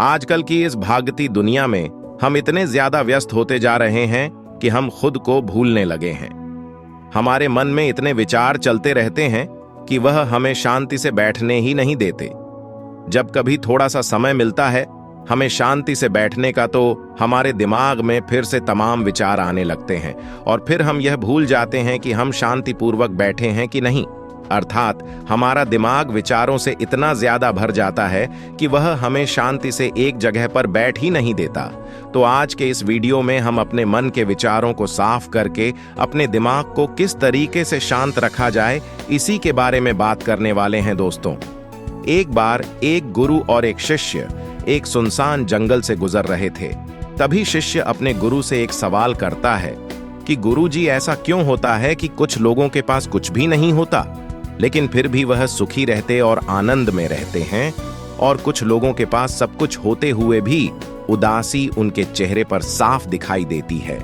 आजकल की इस भागती दुनिया में हम इतने ज्यादा व्यस्त होते जा रहे हैं कि हम खुद को भूलने लगे हैं। हमारे मन में इतने विचार चलते रहते हैं कि वह हमें शांति से बैठने ही नहीं देते। जब कभी थोड़ा सा समय मिलता है हमें शांति से बैठने का, तो हमारे दिमाग में फिर से तमाम विचार आने लगते हैं और फिर हम यह भूल जाते हैं कि हम शांतिपूर्वक बैठे हैं कि नहीं। अर्थात हमारा दिमाग विचारों से इतना ज्यादा भर जाता है कि वह हमें शांति से एक जगह पर बैठ ही नहीं देता। तो आज के इस वीडियो में हम अपने मन के विचारों को साफ करके अपने दिमाग को किस तरीके से शांत रखा जाए, इसी के बारे में बात करने वाले हैं दोस्तों। एक बार एक गुरु और एक शिष्य एक सुनसान जंगल से गुजर रहे थे। तभी शिष्य अपने गुरु से एक सवाल करता है कि गुरुजी, ऐसा क्यों होता है कि कुछ लोगों के पास कुछ भी नहीं होता लेकिन फिर भी वह सुखी रहते और आनंद में रहते हैं, और कुछ लोगों के पास सब कुछ होते हुए भी उदासी उनके चेहरे पर साफ दिखाई देती है।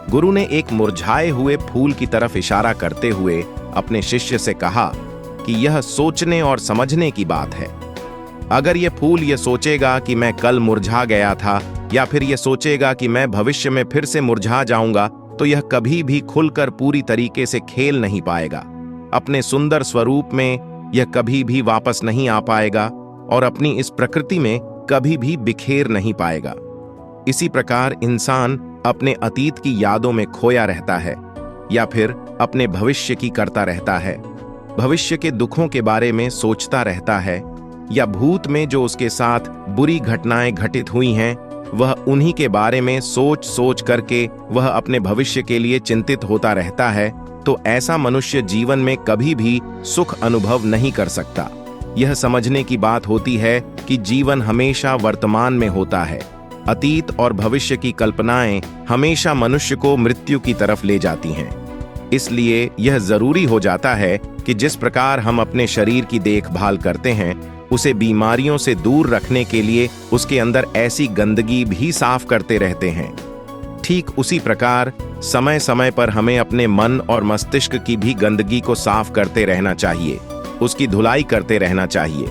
गुरु ने एक मुरझाए हुए फूल की तरफ इशारा करते हुए अपने शिष्य से कहा कि यह सोचने और समझने की बात है। अगर यह फूल यह सोचेगा कि मैं कल मुरझा गया था, या फिर यह सोचेगा कि मैं भविष्य में फिर से मुरझा जाऊंगा, तो यह कभी भी खुलकर पूरी तरीके से खेल नहीं पाएगा। अपने सुंदर स्वरूप में यह कभी भी वापस नहीं आ पाएगा और अपनी इस प्रकृति में कभी भी बिखेर नहीं पाएगा। इसी प्रकार इंसान अपने अतीत की यादों में खोया रहता है या फिर अपने भविष्य की करता रहता है। भविष्य के दुखों के बारे में सोचता रहता है, या भूत में जो उसके साथ बुरी घटनाएं घटित हुई हैं, वह उन्हीं के बारे में सोच सोच करके वह अपने भविष्य के लिए चिंतित होता रहता है। तो ऐसा मनुष्य जीवन में कभी भी सुख अनुभव नहीं कर सकता। यह समझने की बात होती है कि जीवन हमेशा वर्तमान में होता है। अतीत और भविष्य की कल्पनाएं हमेशा मनुष्य को मृत्यु की तरफ ले जाती हैं। इसलिए यह जरूरी हो जाता है कि जिस प्रकार हम अपने शरीर की देखभाल करते हैं, उसे बीमारियों से दूर रखने के लिए उसके अंदर ऐसी गंदगी भी साफ करते रहते हैं। ठीक उसी प्रकार समय समय पर हमें अपने मन और मस्तिष्क की भी गंदगी को साफ करते रहना चाहिए, उसकी धुलाई करते रहना चाहिए।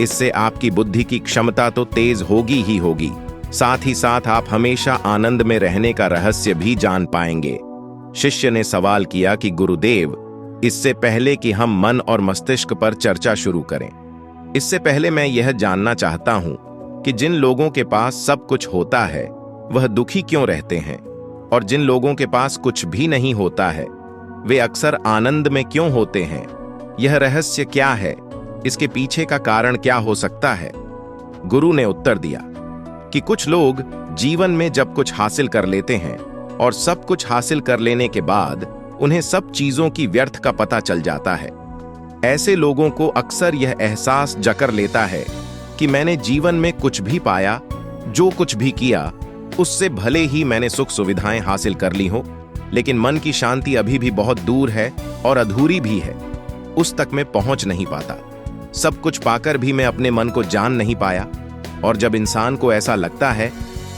इससे आपकी बुद्धि की क्षमता तो तेज होगी ही होगी, साथ ही साथ आप हमेशा आनंद में रहने का रहस्य भी जान पाएंगे। शिष्य ने सवाल किया कि गुरुदेव, इससे पहले कि हम मन और मस्तिष्क पर चर्चा शुरू करें, इससे पहले मैं यह जानना चाहता हूं कि जिन लोगों के पास सब कुछ होता है वह दुखी क्यों रहते हैं, और जिन लोगों के पास कुछ भी नहीं होता है वे अक्सर आनंद में क्यों होते हैं? यह रहस्य क्या है? इसके पीछे का कारण क्या हो सकता है? गुरु ने उत्तर दिया कि कुछ लोग जीवन में जब कुछ हासिल कर लेते हैं और सब कुछ हासिल कर लेने के बाद उन्हें सब चीजों की व्यर्थ का पता चल जाता है। ऐसे लोगों को अक्सर यह एहसास जकर लेता है कि मैंने जीवन में कुछ भी पाया, जो कुछ भी किया, उससे भले ही मैंने सुख सुविधाएं हासिल कर ली हो, लेकिन मन की शांति अभी भी बहुत दूर है और अधूरी भी है, उस तक मैं पहुंच नहीं पाता। सब कुछ पाकर भी मैं अपने मन को जान नहीं पाया। और जब इंसान को ऐसा लगता है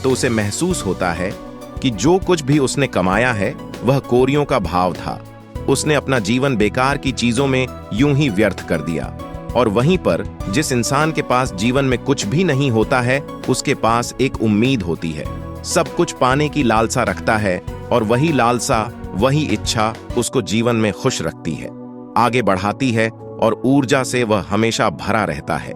तो उसे महसूस होता है कि जो कुछ भी उसने कमाया है वह कोरियों का भाव था। उसने अपना जीवन बेकार की चीजों में यूं ही व्यर्थ कर दिया। और वहीं पर जिस इंसान के पास जीवन में कुछ भी नहीं होता है, उसके पास एक उम्मीद होती है, सब कुछ पाने की लालसा रखता है, और वही लालसा, वही इच्छा उसको जीवन में खुश रखती है, आगे बढ़ाती है और ऊर्जा से वह हमेशा भरा रहता है।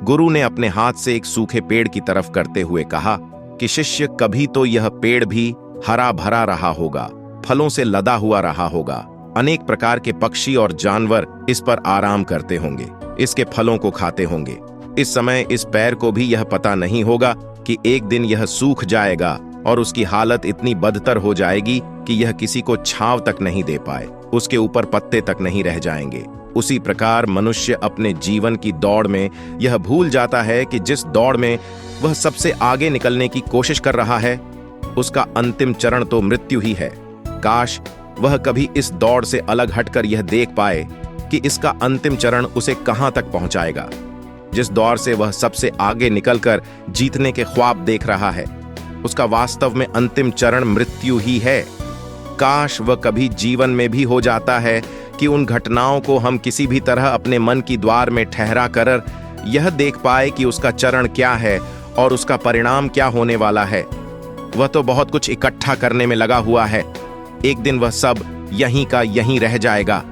गुरु ने अपने हाथ से एक सूखे पेड़ की तरफ करते हुए कहा कि शिष्य, कभी तो यह पेड़ भी हरा भरा रहा होगा, फलों से लदा हुआ रहा होगा, अनेक प्रकार के पक्षी और जानवर इस पर आराम करते होंगे, इसके फलों को खाते होंगे। इस समय इस पेड़ को भी यह पता नहीं होगा कि एक दिन यह सूख जाएगा और उसकी हालत इतनी बदतर हो जाएगी कि यह किसी को छांव तक नहीं दे पाए, उसके ऊपर पत्ते तक नहीं रह जाएंगे। उसी प्रकार मनुष्य अपने जीवन की दौड़ में यह भूल जाता है कि जिस दौड़ में वह सबसे आगे निकलने की कोशिश कर रहा है, उसका अंतिम चरण तो मृत्यु ही है। काश वह कभी इस दौड़ से अलग हटकर यह देख पाए कि इसका अंतिम चरण उसे कहां तक पहुंचाएगा। जिस दौर से वह सबसे आगे निकलकर जीतने के ख्वाब देख रहा है, उसका वास्तव में अंतिम चरण मृत्यु ही है। काश वह कभी जीवन में भी हो जाता है कि उन घटनाओं को हम किसी भी तरह अपने मन की द्वार में ठहरा कर यह देख पाए कि उसका चरण क्या है और उसका परिणाम क्या होने वाला है। वह तो बहुत कुछ इकट्ठा करने में लगा हुआ है। एक दिन वह सब यहीं का यहीं रह जाएगा।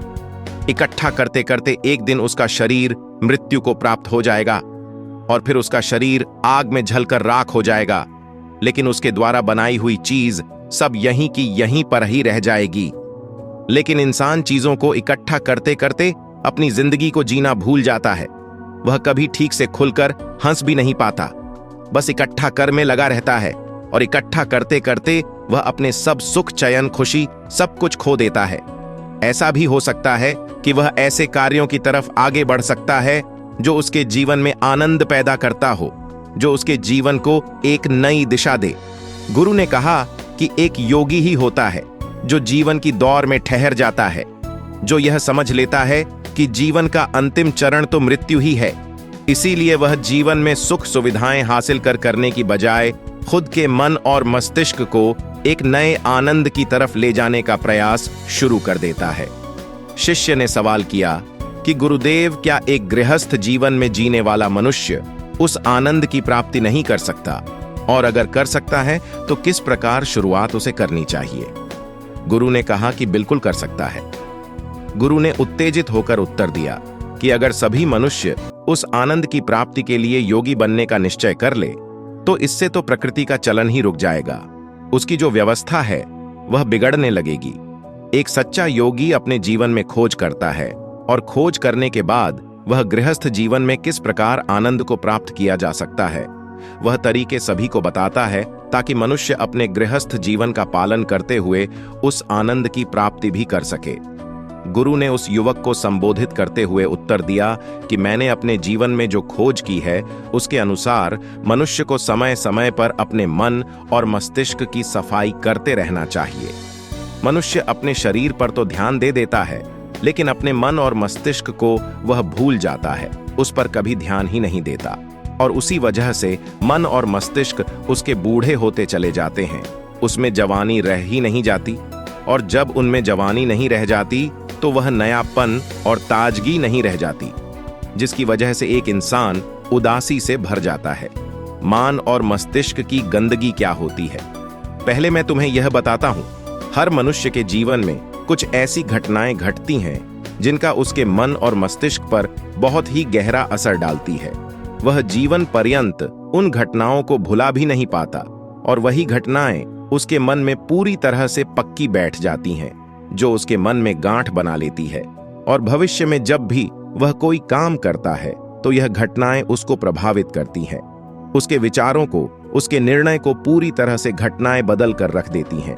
इकट्ठा करते करते एक दिन उसका शरीर मृत्यु को प्राप्त हो जाएगा और फिर उसका शरीर आग में जलकर राख हो जाएगा, लेकिन उसके द्वारा बनाई हुई चीज सब यहीं की यहीं पर ही रह जाएगी। लेकिन इंसान चीजों को इकट्ठा करते करते अपनी जिंदगी को जीना भूल जाता है। वह कभी ठीक से खुलकर हंस भी नहीं पाता, बस इकट्ठा कर में लगा रहता है और इकट्ठा करते करते वह अपने सब सुख, चयन, खुशी सब कुछ खो देता है। ऐसा भी हो सकता है कि वह ऐसे कार्यों की तरफ आगे बढ़ सकता है जो उसके जीवन में आनंद पैदा करता हो, जो उसके जीवन को एक नई दिशा दे। गुरु ने कहा कि एक योगी ही होता है जो जीवन की दौड़ में ठहर जाता है, जो यह समझ लेता है कि जीवन का अंतिम चरण तो मृत्यु ही है। इसीलिए वह जीवन में सुख सुविधाएं हासिल करने की बजाय खुद के मन और मस्तिष्क को एक नए आनंद की तरफ ले जाने का प्रयास शुरू कर देता है। शिष्य ने सवाल किया कि गुरुदेव, क्या एक गृहस्थ जीवन में जीने वाला मनुष्य उस आनंद की प्राप्ति नहीं कर सकता, और अगर कर सकता है तो किस प्रकार शुरुआत उसे करनी चाहिए? गुरु ने कहा कि बिल्कुल कर सकता है। गुरु ने उत्तेजित होकर उत्तर दिया कि अगर सभी मनुष्य उस आनंद की प्राप्ति के लिए योगी बनने का निश्चय कर ले तो इससे तो प्रकृति का चलन ही रुक जाएगा। उसकी जो व्यवस्था है वह बिगड़ने लगेगी। एक सच्चा योगी अपने जीवन में खोज करता है और खोज करने के बाद वह गृहस्थ जीवन में किस प्रकार आनंद को प्राप्त किया जा सकता है वह तरीके सभी को बताता है, ताकि मनुष्य अपने गृहस्थ जीवन का पालन करते हुए उस आनंद की प्राप्ति भी कर सके। गुरु ने उस युवक को संबोधित करते हुए उत्तर दिया कि मैंने अपने जीवन में जो खोज की है उसके अनुसार मनुष्य को समय समय पर अपने मन और मस्तिष्क की सफाई करते रहना चाहिए। मनुष्य अपने शरीर पर तो ध्यान दे देता है, लेकिन अपने मन और मस्तिष्क को वह भूल जाता है, उस पर कभी ध्यान ही नहीं देता, और उसी वजह से मन और मस्तिष्क उसके बूढ़े होते चले जाते हैं। उसमें जवानी रह ही नहीं जाती, और जब उनमें जवानी नहीं रह जाती तो वह नयापन और ताजगी नहीं रह जाती, जिसकी वजह से एक इंसान उदासी से भर जाता है। मान और मस्तिष्क की गंदगी क्या होती है, पहले मैं तुम्हें यह बताता हूं। हर मनुष्य के जीवन में कुछ ऐसी घटनाएं घटती हैं जिनका उसके मन और मस्तिष्क पर बहुत ही गहरा असर डालती है। वह जीवन पर्यंत उन घटनाओं को भुला भी नहीं पाता, और वही घटनाएं उसके मन में पूरी तरह से पक्की बैठ जाती हैं, जो उसके मन में गांठ बना लेती है। और भविष्य में जब भी वह कोई काम करता है तो यह घटनाएं उसको प्रभावित करती हैं। उसके विचारों को, उसके निर्णय को पूरी तरह से घटनाएं बदल कर रख देती हैं।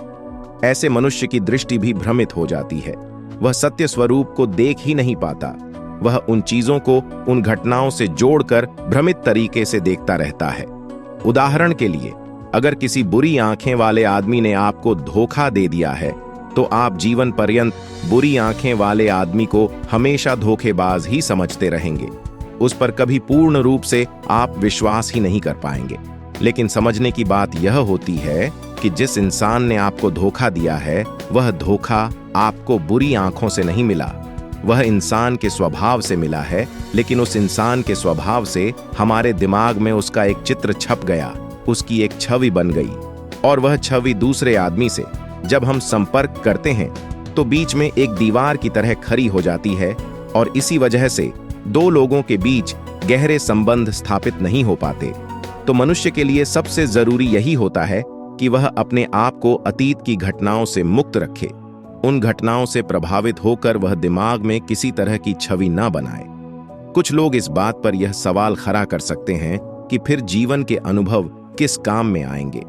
ऐसे मनुष्य की दृष्टि भी भ्रमित हो जाती है। वह सत्य स्वरूप को देख ही नहीं पाता। वह उन चीजों को उन घटनाओं से जोड़कर भ्रमित तरीके से देखता रहता है। उदाहरण के लिए, अगर किसी बुरी आंखें वाले आदमी ने आपको धोखा दे दिया है तो आप जीवन पर्यंत बुरी आंखें वाले आदमी को हमेशा धोखेबाज ही समझते रहेंगे। उस पर कभी पूर्ण रूप से आप विश्वास ही नहीं कर पाएंगे। लेकिन समझने की बात यह होती है कि जिस इंसान ने आपको धोखा दिया है वह धोखा आपको बुरी आंखों से नहीं मिला, वह इंसान के स्वभाव से मिला है। लेकिन उस इंसान के स्वभाव से हमारे दिमाग में उसका एक चित्र छप गया, उसकी एक छवि बन गई, और वह छवि दूसरे आदमी से जब हम संपर्क करते हैं तो बीच में एक दीवार की तरह खड़ी हो जाती है, और इसी वजह से दो लोगों के बीच गहरे संबंध स्थापित नहीं हो पाते। तो मनुष्य के लिए सबसे जरूरी यही होता है कि वह अपने आप को अतीत की घटनाओं से मुक्त रखे। उन घटनाओं से प्रभावित होकर वह दिमाग में किसी तरह की छवि ना बनाए। कुछ लोग इस बात पर यह सवाल खड़ा कर सकते हैं कि फिर जीवन के अनुभव किस काम में आएंगे।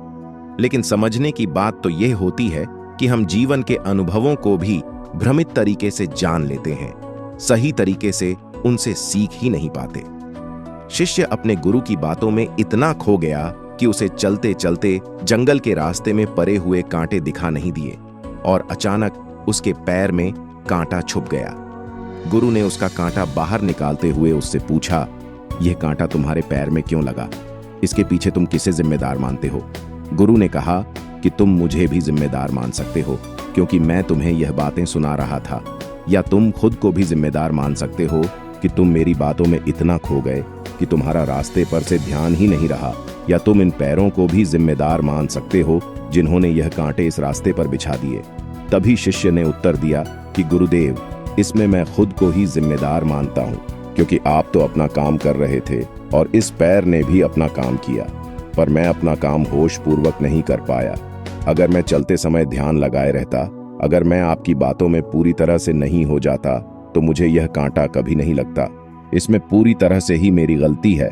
लेकिन समझने की बात तो यह होती है कि हम जीवन के अनुभवों को भी भ्रमित तरीके से जान लेते हैं, सही तरीके से उनसे सीख ही नहीं पाते। शिष्य अपने गुरु की बातों में इतना खो गया कि उसे चलते चलते जंगल के रास्ते में पड़े हुए कांटे दिखा नहीं दिए, और अचानक उसके पैर में कांटा छुप गया। गुरु ने उसका कांटा बाहर निकालते हुए उससे पूछा, यह कांटा तुम्हारे पैर में क्यों लगा? इसके पीछे तुम किसे जिम्मेदार मानते हो? गुरु ने कहा कि तुम मुझे भी जिम्मेदार मान सकते हो, क्योंकि मैं तुम्हें यह बातें सुना रहा था, या तुम खुद को भी जिम्मेदार मान सकते हो कि तुम मेरी बातों में इतना खो गए कि तुम्हारा रास्ते पर से ध्यान ही नहीं रहा या तुम इन पैरों को भी जिम्मेदार मान सकते हो जिन्होंने यह कांटे इस रास्ते पर बिछा दिए? तभी शिष्य ने उत्तर दिया कि गुरुदेव, इसमें मैं खुद को ही जिम्मेदार मानता हूँ, क्योंकि आप तो अपना काम कर रहे थे और इस पैर ने भी अपना काम किया, पर मैं अपना काम होश पूर्वक नहीं कर पाया। अगर मैं चलते समय ध्यान लगाए रहता, अगर मैं आपकी बातों में पूरी तरह से नहीं हो जाता, तो मुझे यह कांटा कभी नहीं लगता। इसमें पूरी तरह से ही मेरी गलती है।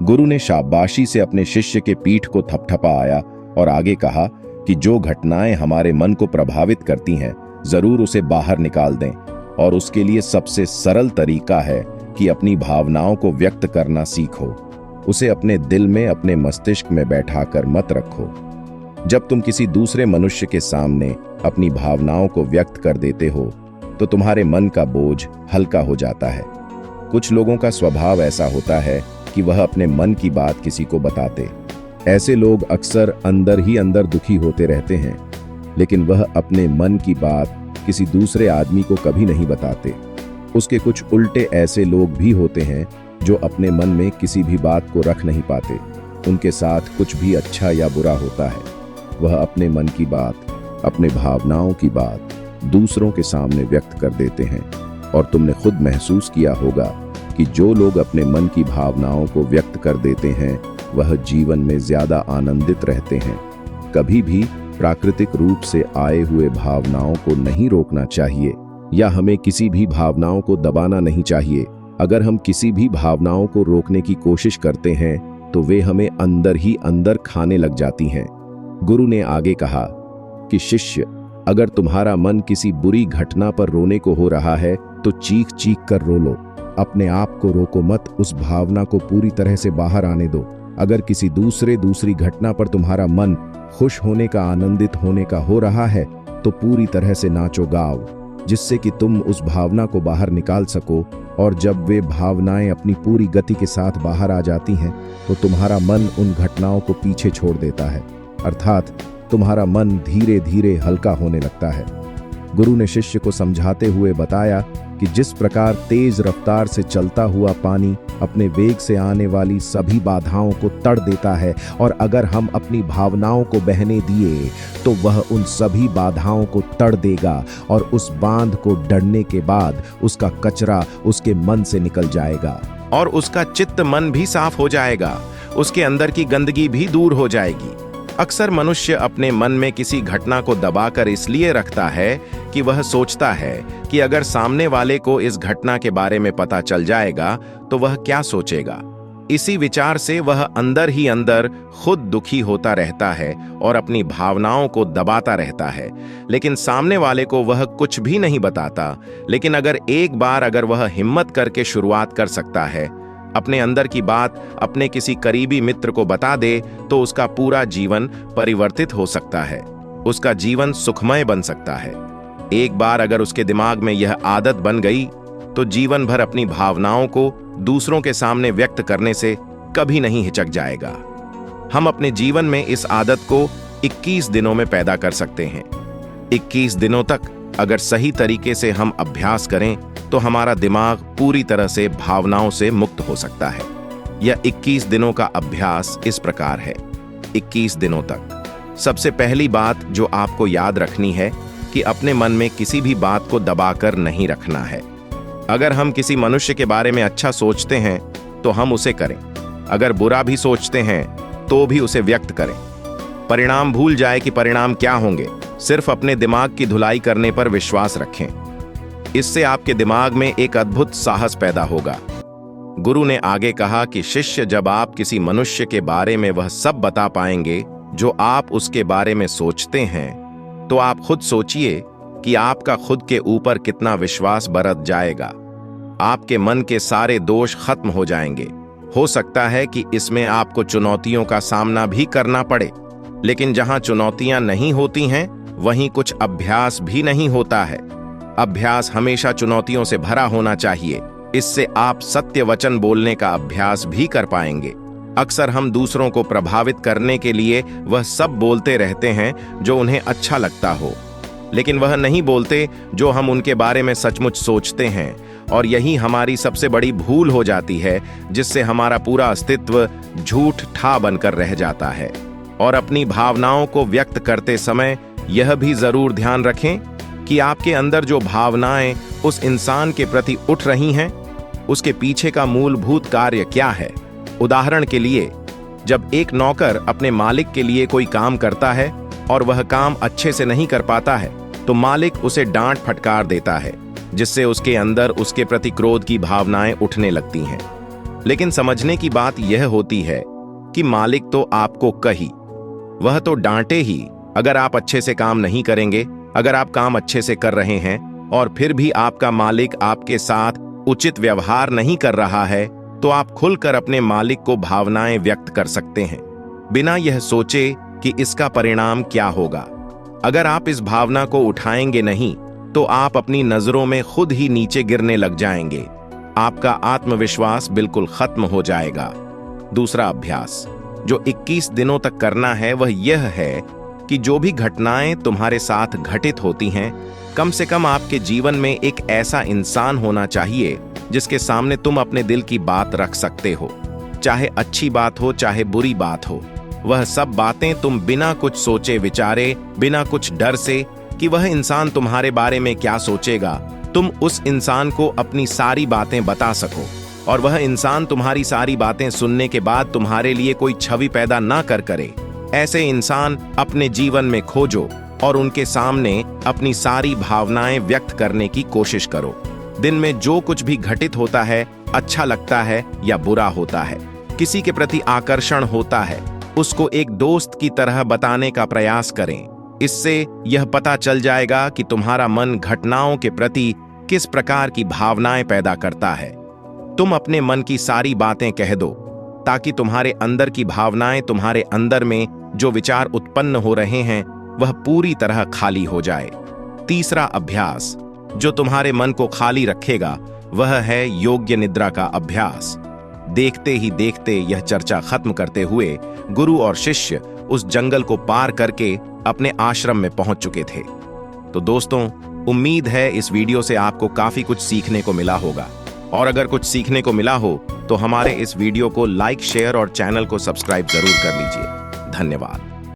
गुरु ने शाबाशी से अपने शिष्य के पीठ को थपथपाया और आगे कहा कि जो घटनाएं हमारे मन को प्रभावित करती हैं, जरूर उसे बाहर निकाल दें, और उसके लिए सबसे सरल तरीका है कि अपनी भावनाओं को व्यक्त करना सीखो। उसे अपने दिल में, अपने मस्तिष्क में बैठाकर मत रखो। जब तुम किसी दूसरे मनुष्य के सामने अपनी भावनाओं को व्यक्त कर देते हो, तो तुम्हारे मन का बोझ हल्का हो जाता है। कुछ लोगों का स्वभाव ऐसा होता है कि वह अपने मन की बात किसी को बताते। ऐसे लोग अक्सर अंदर ही अंदर दुखी होते रहते हैं, लेकिन वह अपने मन की बात किसी दूसरे आदमी को कभी नहीं बताते। उसके कुछ उल्टे ऐसे लोग भी होते हैं जो अपने मन में किसी भी बात को रख नहीं पाते। उनके साथ कुछ भी अच्छा या बुरा होता है, वह अपने मन की बात, अपने भावनाओं की बात दूसरों के सामने व्यक्त कर देते हैं। और तुमने खुद महसूस किया होगा कि जो लोग अपने मन की भावनाओं को व्यक्त कर देते हैं, वह जीवन में ज्यादा आनंदित रहते हैं। कभी भी प्राकृतिक रूप से आए हुए भावनाओं को नहीं रोकना चाहिए, या हमें किसी भी भावनाओं को दबाना नहीं चाहिए। अगर हम किसी भी भावनाओं को रोकने की कोशिश करते हैं, तो वे हमें अंदर ही अंदर खाने लग जाती हैं। गुरु ने आगे कहा कि शिष्य, अगर तुम्हारा मन किसी बुरी घटना पर रोने को हो रहा है, तो चीख चीख कर रो लो। अपने आप को रोको मत, उस भावना को पूरी तरह से बाहर आने दो। अगर किसी दूसरी घटना पर तुम्हारा मन खुश होने का, आनंदित होने का हो रहा है, तो पूरी तरह से नाचो गाओ, जिससे कि तुम उस भावना को बाहर निकाल सको। और जब वे भावनाएं अपनी पूरी गति के साथ बाहर आ जाती हैं, तो तुम्हारा मन उन घटनाओं को पीछे छोड़ देता है, अर्थात तुम्हारा मन धीरे धीरे हल्का होने लगता है। गुरु ने शिष्य को समझाते हुए बताया कि जिस प्रकार तेज रफ्तार से चलता हुआ पानी अपने वेग से आने वाली सभी बाधाओं को तड़ देता है, और अगर हम अपनी भावनाओं को बहने दिए, तो वह उन सभी बाधाओं को तड़ देगा, और उस बांध को डरने के बाद उसका कचरा उसके मन से निकल जाएगा, और उसका चित्त मन भी साफ हो जाएगा, उसके अंदर की गंदगी भी दूर हो जाएगी। अक्सर मनुष्य अपने मन में किसी घटना को दबाकर इसलिए रखता है कि वह सोचता है कि अगर सामने वाले को इस घटना के बारे में पता चल जाएगा तो वह क्या सोचेगा। इसी विचार से वह अंदर ही अंदर खुद दुखी होता रहता है और अपनी भावनाओं को दबाता रहता है, लेकिन सामने वाले को वह कुछ भी नहीं बताता। लेकिन अगर एक बार वह हिम्मत करके शुरुआत कर सकता है, अपने अंदर की बात अपने किसी करीबी मित्र को बता दे, तो उसका पूरा जीवन परिवर्तित हो सकता है, उसका जीवन सुखमय बन सकता है। एक बार अगर उसके दिमाग में यह आदत बन गई, तो जीवन भर अपनी भावनाओं को दूसरों के सामने व्यक्त करने से कभी नहीं हिचक जाएगा। हम अपने जीवन में इस आदत को 21 दिनों में पैदा कर सकते हैं। 21 दिनों तक अगर सही तरीके से हम अभ्यास करें, तो हमारा दिमाग पूरी तरह से भावनाओं से मुक्त हो सकता है। यह 21 दिनों का अभ्यास इस प्रकार है। 21 दिनों तक सबसे पहली बात जो आपको याद रखनी है कि अपने मन में किसी भी बात को दबाकर नहीं रखना है। अगर हम किसी मनुष्य के बारे में अच्छा सोचते हैं, तो हम उसे करें। अगर बुरा भी सोचते हैं, तो भी उसे व्यक्त करें। परिणाम भूल जाए कि परिणाम क्या होंगे, सिर्फ अपने दिमाग की धुलाई करने पर विश्वास रखें। इससे आपके दिमाग में एक अद्भुत साहस पैदा होगा। गुरु ने आगे कहा कि शिष्य, जब आप किसी मनुष्य के बारे में वह सब बता पाएंगे जो आप उसके बारे में सोचते हैं, तो आप खुद सोचिए कि आपका खुद के ऊपर कितना विश्वास बरत जाएगा। आपके मन के सारे दोष खत्म हो जाएंगे। हो सकता है कि इसमें आपको चुनौतियों का सामना भी करना पड़े, लेकिन जहां चुनौतियां नहीं होती हैं, वहीं कुछ अभ्यास भी नहीं होता है। अभ्यास हमेशा चुनौतियों से भरा होना चाहिए। इससे आप सत्य वचन बोलने का अभ्यास भी कर पाएंगे। अक्सर हम दूसरों को प्रभावित करने के लिए वह सब बोलते रहते हैं जो उन्हें अच्छा लगता हो, लेकिन वह नहीं बोलते जो हम उनके बारे में सचमुच सोचते हैं। और यही हमारी सबसे बड़ी भूल हो जाती है, जिससे हमारा पूरा अस्तित्व झूठ ठा बनकर रह जाता है। और अपनी भावनाओं को व्यक्त करते समय यह भी जरूर ध्यान रखें कि आपके अंदर जो भावनाएं उस इंसान के प्रति उठ रही हैं, उसके पीछे का मूलभूत कार्य क्या है। उदाहरण के लिए, जब एक नौकर अपने मालिक के लिए कोई काम करता है और वह काम अच्छे से नहीं कर पाता है, तो मालिक उसे डांट फटकार देता है, जिससे उसके अंदर उसके प्रति क्रोध की भावनाएं उठने लगती हैं। लेकिन समझने की बात यह होती है कि मालिक तो आपको कही, वह तो डांटे ही अगर आप अच्छे से काम नहीं करेंगे। अगर आप काम अच्छे से कर रहे हैं और फिर भी आपका मालिक आपके साथ उचित व्यवहार नहीं कर रहा है, तो आप खुलकर अपने मालिक को भावनाएं व्यक्त कर सकते हैं, बिना यह सोचे कि इसका परिणाम क्या होगा। अगर आप इस भावना को उठाएंगे नहीं, तो आप अपनी नजरों में खुद ही नीचे गिरने लग जाएंगे। आपका आत्मविश्वास बिल्कुल खत्म हो जाएगा। दूसरा अभ्यास जो 21 दिनों तक करना है, वह यह है कि जो भी घटनाएं तुम्हारे साथ घटित होती हैं, कम से कम आपके जीवन में एक ऐसा इंसान होना चाहिए जिसके सामने तुम अपने दिल की बात रख सकते हो। चाहे अच्छी बात हो, चाहे बुरी बात हो, वह सब बातें तुम बिना कुछ सोचे विचारे, बिना कुछ डर से कि वह इंसान तुम्हारे बारे में क्या सोचेगा, तुम उस इंसान को अपनी सारी बातें बता सको और वह इंसान तुम्हारी सारी बातें सुनने के बाद तुम्हारे लिए कोई छवि पैदा ना करे। ऐसे इंसान अपने जीवन में खोजो और उनके सामने अपनी सारी भावनाएं व्यक्त करने की कोशिश करो। दिन में जो कुछ भी घटित होता है, अच्छा लगता है या बुरा होता है, किसी के प्रति आकर्षण होता है, उसको एक दोस्त की तरह बताने का प्रयास करें। इससे यह पता चल जाएगा कि तुम्हारा मन घटनाओं के प्रति किस प्रकार की भावनाएं पैदा करता है। तुम अपने मन की सारी बातें कह दो, ताकि तुम्हारे अंदर की भावनाएं, तुम्हारे अंदर में जो विचार उत्पन्न हो रहे हैं, वह पूरी तरह खाली हो जाए। तीसरा अभ्यास जो तुम्हारे मन को खाली रखेगा, वह है योग्य निद्रा का अभ्यास। देखते ही देखते यह चर्चा खत्म करते हुए गुरु और शिष्य उस जंगल को पार करके अपने आश्रम में पहुंच चुके थे। तो दोस्तों, उम्मीद है इस वीडियो से आपको काफी कुछ सीखने को मिला होगा, और अगर कुछ सीखने को मिला हो तो हमारे इस वीडियो को लाइक, शेयर और चैनल को सब्सक्राइब जरूर कर लीजिए। धन्यवाद।